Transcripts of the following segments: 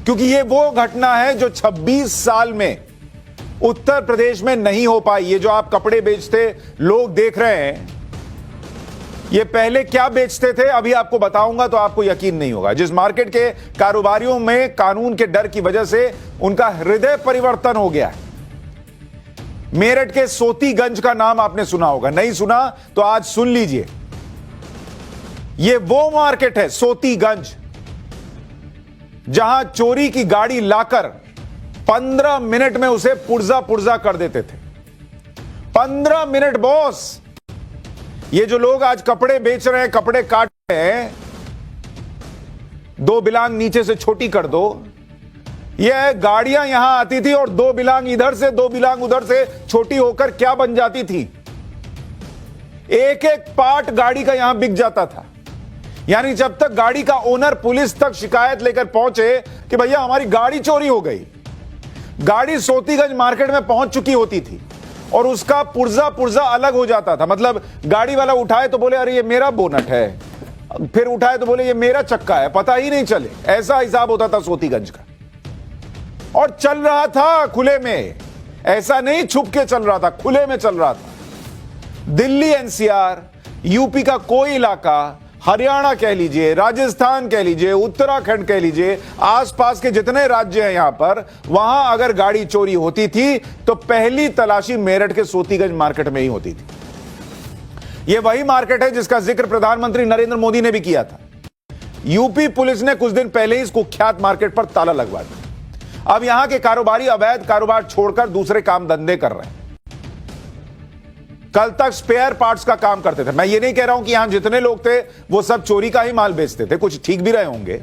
क्योंकि ये वो घटना है जो 26 साल में उत्तर प्रदेश में नहीं हो पाई। ये जो आप कपड़े बेचते लोग देख रहे हैं, ये पहले क्या बेचते थे अभी आपको बताऊंगा तो आपको यकीन नहीं होगा। जिस मार्केट के कारोबारियों में कानून के डर की वजह से उनका हृदय परिवर्तन हो गया है। मेरठ के सोतीगंज का नाम आपने सुना होगा, नहीं सुना तो आज सुन लीजिए। यह वो मार्केट है सोतीगंज जहां चोरी की गाड़ी लाकर 15 मिनट में उसे पुर्जा पुर्जा कर देते थे। 15 मिनट बॉस। ये जो लोग आज कपड़े बेच रहे हैं, कपड़े काट रहे हैं, 2 बिलांग नीचे से छोटी कर दो, यह गाड़ियां यहां आती थी और 2 बिलांग इधर से 2 बिलांग उधर से छोटी होकर क्या बन जाती थी, एक एक पार्ट गाड़ी का यहां बिक जाता था। यानी जब तक गाड़ी का ओनर पुलिस तक शिकायत लेकर पहुंचे कि भैया हमारी गाड़ी चोरी हो गई, गाड़ी सोतीगंज मार्केट में पहुंच चुकी होती थी और उसका पुर्जा पुर्जा अलग हो जाता था। मतलब गाड़ी वाला उठाए तो बोले अरे ये मेरा बोनट है, फिर उठाए तो बोले ये मेरा चक्का है, पता ही नहीं चले। ऐसा हिसाब होता था सोतीगंज का, और चल रहा था खुले में, ऐसा नहीं छुप के चल रहा था, खुले में चल रहा था। दिल्ली एनसीआर, यूपी का कोई इलाका, हरियाणा कह लीजिए, राजस्थान कह लीजिए, उत्तराखंड कह लीजिए, आसपास के जितने राज्य हैं यहां पर, वहां अगर गाड़ी चोरी होती थी तो पहली तलाशी मेरठ के सोतीगंज मार्केट में ही होती थी। यह वही मार्केट है जिसका जिक्र प्रधानमंत्री नरेंद्र मोदी ने भी किया था। यूपी पुलिस ने कुछ दिन पहले ही इस कुख्यात मार्केट पर ताला लगवा दिया। अब यहां के कारोबारी अवैध कारोबार छोड़कर दूसरे काम धंधे कर रहे हैं। कल तक स्पेयर पार्ट्स का काम करते थे। मैं ये नहीं कह रहा हूं कि यहां जितने लोग थे वो सब चोरी का ही माल बेचते थे, कुछ ठीक भी रहे होंगे,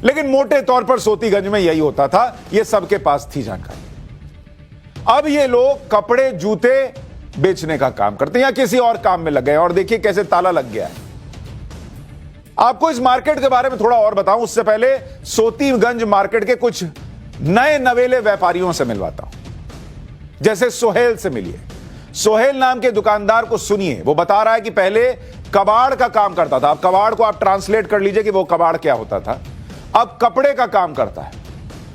लेकिन मोटे तौर पर सोतीगंज में यही होता था। ये सबके पास थी जानकारी। अब ये लोग कपड़े जूते बेचने का काम करते हैं या किसी और काम में लग गए, और देखिए कैसे ताला लग गया है। आपको इस मार्केट के बारे में थोड़ा और बताऊं उससे पहले सोतीगंज मार्केट के कुछ नए नवेले व्यापारियों से मिलवाता हूं। जैसे सोहेल से मिलिए। सोहेल नाम के दुकानदार को सुनिए, वो बता रहा है कि पहले कबाड़ का काम करता था। अब कबाड़ को आप ट्रांसलेट कर लीजिए कि वो कबाड़ क्या होता था। अब कपड़े का काम करता है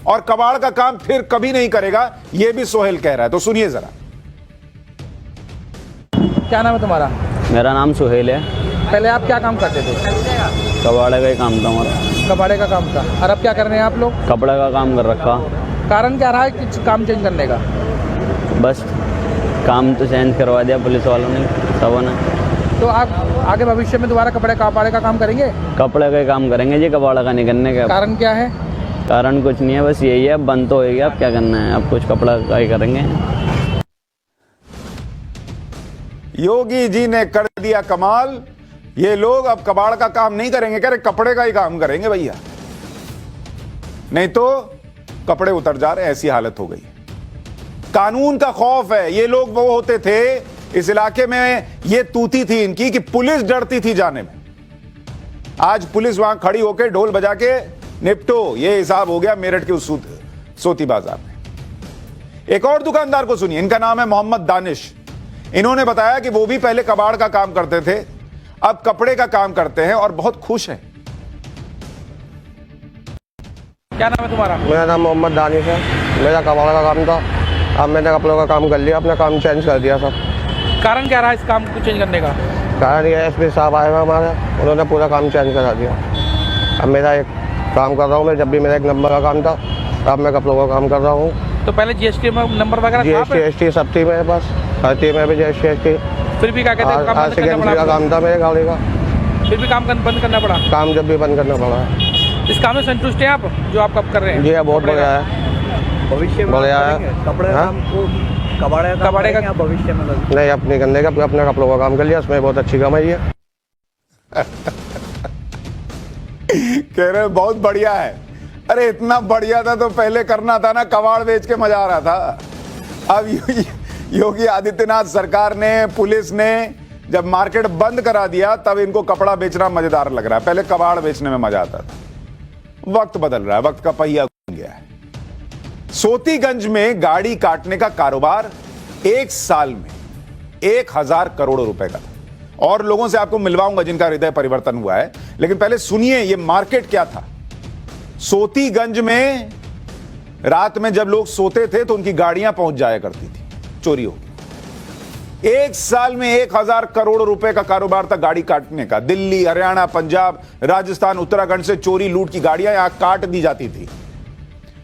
और कबाड़ का काम फिर कभी नहीं करेगा, यह भी सोहेल कह रहा है। तो सुनिए जरा। क्या नाम है तुम्हारा? मेरा नाम सोहेल है। पहले आप क्या काम करते थे? कबाड़े का ही काम था हमारा। कबाड़े का काम था। और अब क्या कर रहे हैं आप लोग? कपड़े का काम कर रखा। कारण क्या रहा है कि काम चेंज करने का? बस काम तो चेंज करवा दिया पुलिस वालों ने, सबों ने। तो आप आगे भविष्य में दोबारा कपड़े का काम करेंगे? कपड़े का ही काम करेंगे जी, कबाड़ा का नहीं करने का। कारण क्या है? कारण कुछ नहीं है, बस यही है, बंद तो हो गया, अब क्या करना है, अब कुछ कपड़ा का ही करेंगे। योगी जी ने कर दिया कमाल। ये लोग अब कबाड़ का काम नहीं करेंगे, कह रहे कपड़े का ही काम करेंगे भैया, नहीं तो कपड़े उतर जा रहे, ऐसी हालत हो गई। कानून का खौफ है। ये लोग वो होते थे इस इलाके में, ये तूती थी इनकी कि पुलिस डरती थी जाने में। आज पुलिस वहां खड़ी होकर ढोल बजा के निपटो, ये हिसाब हो गया मेरठ के उस सोती बाजार में। एक और दुकानदार को सुनिए, इनका नाम है मोहम्मद दानिश। इन्होंने बताया कि वो भी पहले कबाड़ का काम करते थे, अब कपड़े का काम करते हैं और बहुत खुश हैं। क्या नाम है तुम्हारा? मेरा नाम मोहम्मद दानिश है। मेरा कबाड़ का काम था, अब मैंने कपड़ों का काम कर लिया, अपना काम चेंज कर दिया सब। कारण क्या रहा है इस काम को चेंज करने का? कारण ये एसपी साहब आए हुए हमारे, उन्होंने पूरा काम चेंज करा दिया। अब मेरा एक काम कर रहा हूँ मैं, जब भी मेरा एक नंबर का काम था, अब मैं कपड़ों का काम कर रहा हूँ। तो पहले जीएसटी में नंबर वगैरह जीएसटी एसटी सब थी मेरे पास, हर चीज में भी जीएसटी एसटी। फिर भी क्या कहते हैं, का काम था मेरे गाड़ी का, फिर भी काम बंद करना पड़ा? काम जब भी बंद करना पड़ा। इस काम में संतुष्ट हैं आप जो आप कब कर रहे हैं? जी बहुत बढ़िया है, भविष्य में बढ़िया है। कपड़े का काम को कबाड़े का भविष्य में नहीं, अपने करने का, अपने कपड़ों का काम कर लिया, उसमें बहुत अच्छी कमाई है। कह रहे बहुत बढ़िया है। अरे इतना बढ़िया था तो पहले करना था ना, कबाड़ बेच के मजा आ रहा था। अब योगी आदित्यनाथ सरकार ने, पुलिस ने जब मार्केट बंद करा दिया, तब इनको कपड़ा बेचना मजेदार लग रहा है। पहले कबाड़ बेचने में मजा आता था। वक्त बदल रहा है, वक्त का पहिया घूम गया है। सोतीगंज में गाड़ी काटने का कारोबार एक साल में 1000 करोड़ रुपए का था। और लोगों से आपको मिलवाऊंगा जिनका हृदय परिवर्तन हुआ है, लेकिन पहले सुनिए ये मार्केट क्या था। सोतीगंज में रात में जब लोग सोते थे तो उनकी गाड़ियां पहुंच जाया करती थी चोरी हो। एक साल में 1000 करोड़ रुपए का कारोबार था गाड़ी काटने का। दिल्ली, हरियाणा, पंजाब, राजस्थान, उत्तराखंड से चोरी लूट की गाड़ियां यहां काट दी जाती थी।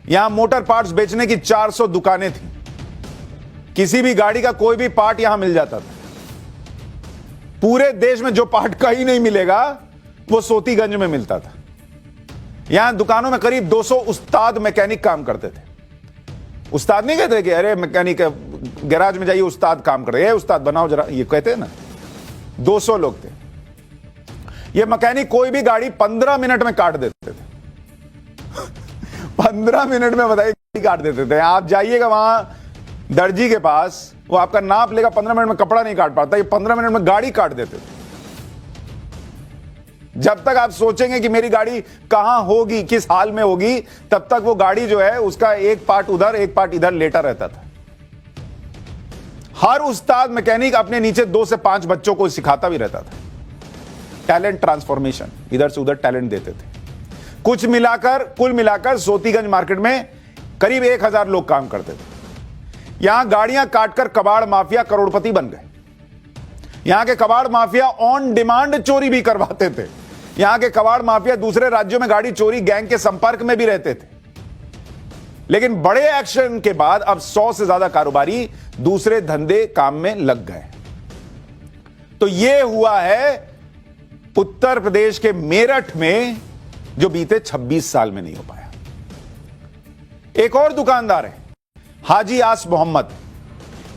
यहां मोटर पार्ट्स बेचने की 400 दुकानें थी। किसी भी गाड़ी का कोई भी पार्ट यहां मिल जाता था। पूरे देश में जो पार्ट कहीं नहीं मिलेगा वो सोतीगंज में मिलता था। यहां दुकानों में करीब 200 उस्ताद मैकेनिक काम करते थे। उस्ताद नहीं कहते कि अरे मैकेनिक गैराज में जाइए उस्ताद काम कर रहे हैं, उस्ताद बनाओ जरा, ये कहते हैं ना। 200 लोग थे। ये मैकेनिक कोई भी गाड़ी 15 मिनट में काट देते थे। 15 मिनट में बताइए गाड़ी काट देते थे। आप जाइएगा वहां दर्जी के पास, वो आपका नाप लेगा, 15 मिनट में कपड़ा नहीं काट पाता, ये 15 मिनट में गाड़ी काट देते थे। जब तक आप सोचेंगे कि मेरी गाड़ी कहां होगी, किस हाल में होगी, तब तक वो गाड़ी जो है उसका एक पार्ट उधर एक पार्ट इधर लेटा रहता था। हर उस्ताद मैकेनिक अपने नीचे 2 से 5 बच्चों को सिखाता भी रहता था। टैलेंट ट्रांसफॉर्मेशन, इधर से उधर टैलेंट देते थे। कुल मिलाकर सोतीगंज मार्केट में करीब 1000 लोग काम करते थे। यहां गाड़ियां काटकर कबाड़ माफिया करोड़पति बन गए। यहां के कबाड़ माफिया ऑन डिमांड चोरी भी करवाते थे। यहां के कबाड़ माफिया दूसरे राज्यों में गाड़ी चोरी गैंग के संपर्क में भी रहते थे। लेकिन बड़े एक्शन के बाद अब 100 से ज्यादा कारोबारी दूसरे धंधे काम में लग गए। तो यह हुआ है उत्तर प्रदेश के मेरठ में, जो बीते 26 साल में नहीं हो पाया। एक और दुकानदार है हाजी आस मोहम्मद।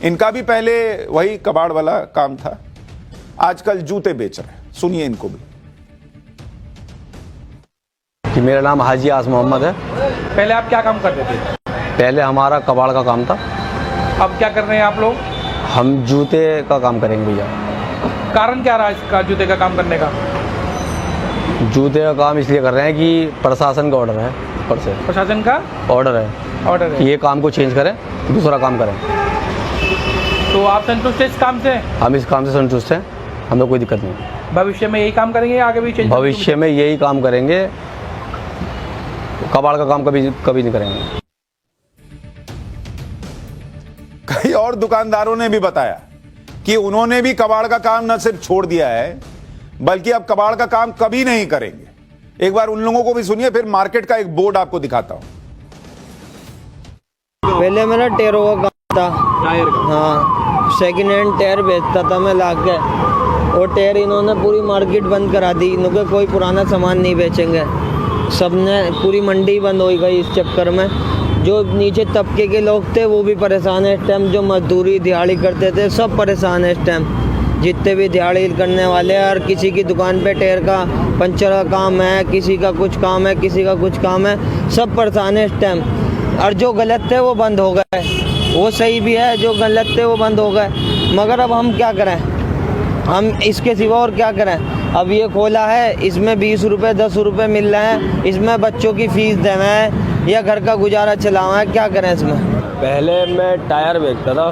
इनका भी पहले वही कबाड़ वाला काम था, आजकल जूते बेच रहे हैं। सुनिए इनको भी। कि मेरा नाम हाजी आस मोहम्मद है। पहले आप क्या काम करते थे? पहले हमारा कबाड़ का काम था। अब क्या कर रहे हैं आप लोग? हम जूते का काम करेंगे भैया। कारण क्या रहा इसका जूते का काम करने का? जूते का काम इसलिए कर रहे हैं कि प्रशासन का ऑर्डर है, ऊपर से प्रशासन का ऑर्डर है ऑर्डर कि है। ये काम को चेंज करें, दूसरा काम करें। तो आप संतुष्ट हैं इस काम से? हम इस काम से संतुष्ट हैं, हमें कोई दिक्कत नहीं। भविष्य में यही काम करेंगे या आगे भी चेंज? भविष्य में यही काम करेंगे, कबाड़ का काम कभी नहीं करेंगे। कई और दुकानदारों ने भी बताया कि उन्होंने भी कबाड़ का काम न सिर्फ छोड़ दिया है, बल्कि अब कबाड़ का काम कभी नहीं करेंगे। एक बार उन लोगों को भी सुनिए, फिर मार्केट का एक बोर्ड आपको दिखाता हूं। पहले मेरा टायरों का काम था। टायर का? हाँ, सेकंड हैंड टायर बेचता था मैं ला के। और टायर इन्होंने पूरी मार्केट बंद करा दी। इन्होंने कोई पुराना सामान नहीं बेचेंगे। सबने पूरी मंडी बंद हो गई इस चक्कर में। जो नीचे तबके के लोग थे वो भी परेशान है इस टाइम। जो मजदूरी दिहाड़ी करते थे सब परेशान है इस टाइम। जितने भी दिहाड़ी करने वाले हैं, और किसी की दुकान पे टायर का पंचर का काम है, किसी का कुछ काम है, किसी का कुछ काम है, सब परेशान है इस टाइम। और जो गलत थे वो बंद हो गए, वो सही भी है, जो गलत थे वो बंद हो गए। मगर अब हम क्या करें, हम इसके सिवा और क्या करें। अब ये खोला है, इसमें 20 रुपये 10 रुपये मिल रहे हैं, इसमें बच्चों की फीस देना है या घर का गुजारा चलाना है, क्या करें इसमें। पहले मैं टायर बेचता था।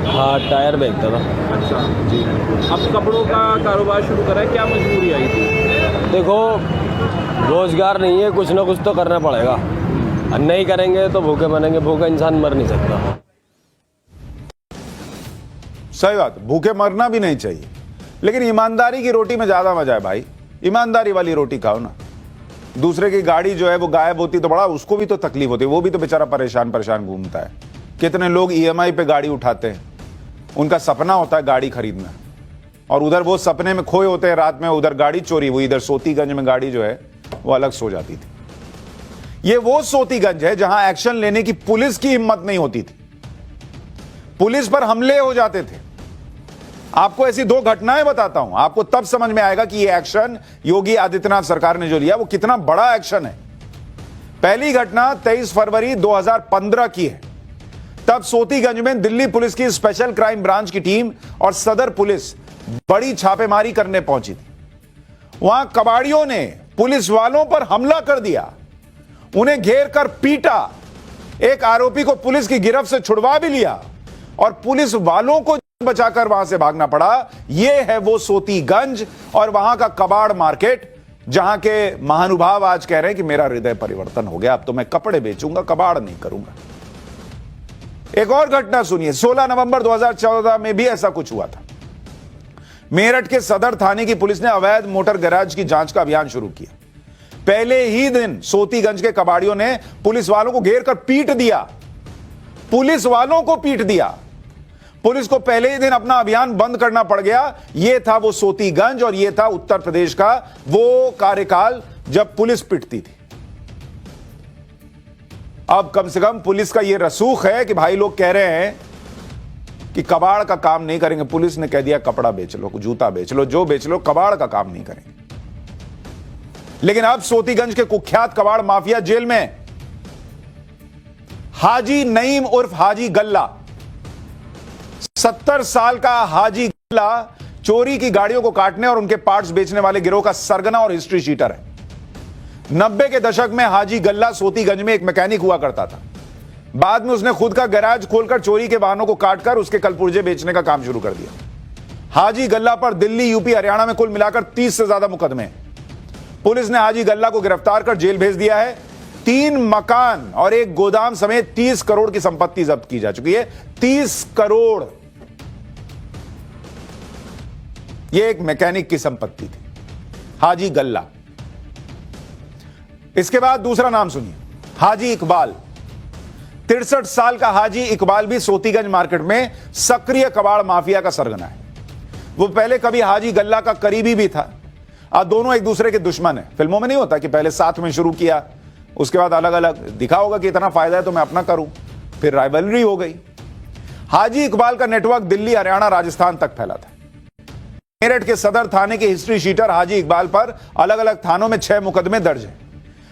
हाँ, टायर बेचता था। अच्छा जी। अब कपड़ों का कारोबार शुरू करा है, क्या मजबूरी आई थी? देखो, रोजगार नहीं है, कुछ ना कुछ तो करना पड़ेगा। और नहीं करेंगे तो भूखे मरेंगे। भूखा इंसान मर नहीं सकता। सही बात, भूखे मरना भी नहीं चाहिए, लेकिन ईमानदारी की रोटी में ज्यादा मजा है भाई। ईमानदारी वाली रोटी खाओ ना। दूसरे की गाड़ी जो है वो गायब होती तो बड़ा उसको भी तो तकलीफ होती है, वो भी तो बेचारा परेशान घूमता है। कितने लोग ईएमआई पे गाड़ी उठाते हैं, उनका सपना होता है गाड़ी खरीदना, और उधर वो सपने में खोए होते हैं रात में, उधर गाड़ी चोरी हुई, इधर सोतीगंज में गाड़ी जो है वो अलग सो जाती थी। ये वो सोतीगंज है जहां एक्शन लेने की पुलिस की हिम्मत नहीं होती थी। पुलिस पर हमले हो जाते थे। आपको ऐसी 2 घटनाएं बताता हूं, आपको तब समझ में आएगा कि ये एक्शन योगी आदित्यनाथ सरकार ने जो लिया वो कितना बड़ा एक्शन है। पहली घटना 23 फरवरी 2015 की है। तब सोतीगंज में दिल्ली पुलिस की स्पेशल क्राइम ब्रांच की टीम और सदर पुलिस बड़ी छापेमारी करने पहुंची थी। वहां कबाड़ियों ने पुलिस वालों पर हमला कर दिया, उन्हें घेर कर पीटा। एक आरोपी को पुलिस की गिरफ्त से छुड़वा भी लिया और पुलिस वालों को बचाकर वहां से भागना पड़ा। यह है वो सोतीगंज और वहां का कबाड़ मार्केट जहां के महानुभाव आज कह रहे हैं कि मेरा हृदय परिवर्तन हो गया, अब तो मैं कपड़े बेचूंगा, कबाड़ नहीं करूंगा। एक और घटना सुनिए, 16 नवंबर 2014 में भी ऐसा कुछ हुआ था। मेरठ के सदर थाने की पुलिस ने अवैध मोटर गैराज की जांच का अभियान शुरू किया। पहले ही दिन सोतीगंज के कबाड़ियों ने पुलिस वालों को घेर कर पीट दिया। पुलिस वालों को पीट दिया। पुलिस को पहले ही दिन अपना अभियान बंद करना पड़ गया। यह था वो सोतीगंज और यह था उत्तर प्रदेश का वो कार्यकाल जब पुलिस पिटती थी। अब कम से कम पुलिस का यह रसूख है कि भाई लोग कह रहे हैं कि कबाड़ का काम नहीं करेंगे। पुलिस ने कह दिया कपड़ा बेच लो, जूता बेच लो, जो बेच लो, कबाड़ का काम नहीं करेंगे। लेकिन अब सोतीगंज के कुख्यात कबाड़ माफिया जेल में। हाजी नईम उर्फ हाजी गल्ला, 70 साल का हाजी गल्ला चोरी की गाड़ियों को काटने और उनके पार्ट्स बेचने वाले गिरोह का सरगना और हिस्ट्री शीटर है। 90 के दशक में हाजी गल्ला सोतीगंज में एक मैकेनिक हुआ करता था। बाद में उसने खुद का गैराज खोलकर चोरी के वाहनों को काटकर उसके कलपुर्जे बेचने का काम शुरू कर दिया। हाजी गल्ला पर दिल्ली, यूपी, हरियाणा में कुल मिलाकर 30 से ज्यादा मुकदमे हैं। पुलिस ने हाजी गल्ला को गिरफ्तार कर जेल भेज दिया है। 3 मकान और एक गोदाम समेत 30 करोड़ की संपत्ति जब्त की जा चुकी है। 30 करोड़ यह एक मैकेनिक की संपत्ति थी, हाजी गल्ला। इसके बाद दूसरा नाम सुनिए, हाजी इकबाल। 63 साल का हाजी इकबाल भी सोतीगंज मार्केट में सक्रिय कबाड़ माफिया का सरगना है। वो पहले कभी हाजी गल्ला का करीबी भी था। आज दोनों एक दूसरे के दुश्मन है। फिल्मों में नहीं होता कि पहले साथ में शुरू किया, उसके बाद अलग अलग, दिखा होगा कि इतना फायदा है तो मैं अपना करूं, फिर राइवलरी हो गई। हाजी इकबाल का नेटवर्क दिल्ली, हरियाणा, राजस्थान तक फैला था। मेरठ के सदर थाने के हिस्ट्री शीटर हाजी इकबाल पर अलग अलग थानों में 6 मुकदमे दर्ज हैं।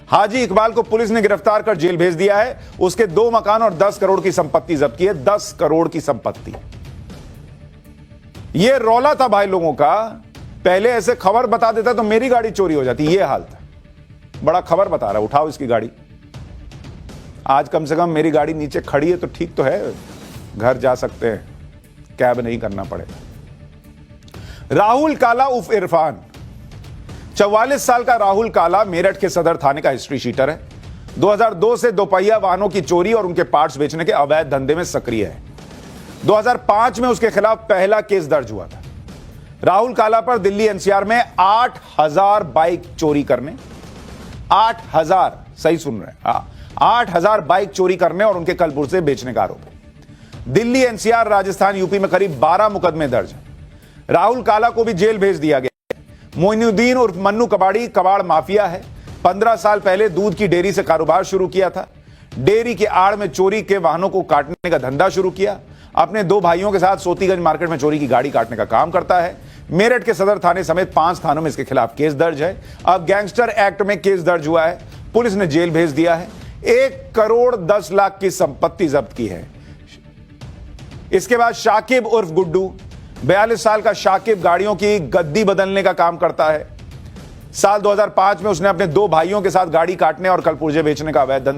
हाजी इकबाल को पुलिस ने गिरफ्तार कर जेल भेज दिया है। उसके 2 मकान और 10 करोड़ की संपत्ति जब्त की है। 10 करोड़ की संपत्ति। यह रौला था भाई लोगों का। पहले ऐसे खबर बता देता तो मेरी गाड़ी चोरी हो जाती, यह हाल था। बड़ा खबर बता रहा, उठाओ इसकी गाड़ी। आज कम से कम मेरी गाड़ी नीचे खड़ी है तो ठीक तो है, घर जा सकते हैं, कैब नहीं करना पड़ेगा। राहुल काला उर्फ इरफान, 44 साल का राहुल काला मेरठ के सदर थाने का हिस्ट्री शीटर है। 2002 से दोपहिया वाहनों की चोरी और उनके पार्ट्स बेचने के अवैध धंधे में सक्रिय है। 2005 में उसके खिलाफ पहला केस दर्ज हुआ था। राहुल काला पर दिल्ली एनसीआर में 8000 बाइक चोरी करने, 8000, सही सुन रहे हैं, 8000 बाइक चोरी करने और उनके कलपुर्जे बेचने का आरोप है। दिल्ली, एनसीआर, राजस्थान, यूपी में करीब 12 मुकदमे दर्ज हैं। राहुल काला को भी जेल भेज दिया गया। मोइनुद्दीन उर्फ मन्नू कबाड़ी कबाड़ माफिया है। 15 साल पहले दूध की डेयरी से कारोबार शुरू किया था। डेयरी के आड़ में चोरी के वाहनों को काटने का धंधा शुरू किया। अपने 2 भाइयों के साथ सोतीगंज मार्केट में चोरी की गाड़ी काटने का काम करता है। मेरठ के सदर थाने समेत 5 थानों में इसके खिलाफ केस दर्ज है। अब गैंगस्टर एक्ट में केस दर्ज हुआ है। पुलिस ने जेल भेज दिया है। 1 करोड़ 10 लाख की संपत्ति जब्त की है। इसके बाद शाकिब उर्फ गुड्डू, 42 साल का शाकिब गाड़ियों की गद्दी बदलने का काम करता है। साल 2005 में उसने अपने 2 भाइयों के साथ गाड़ी काटने और कलपुर्जे बेचने का अवैध धंधा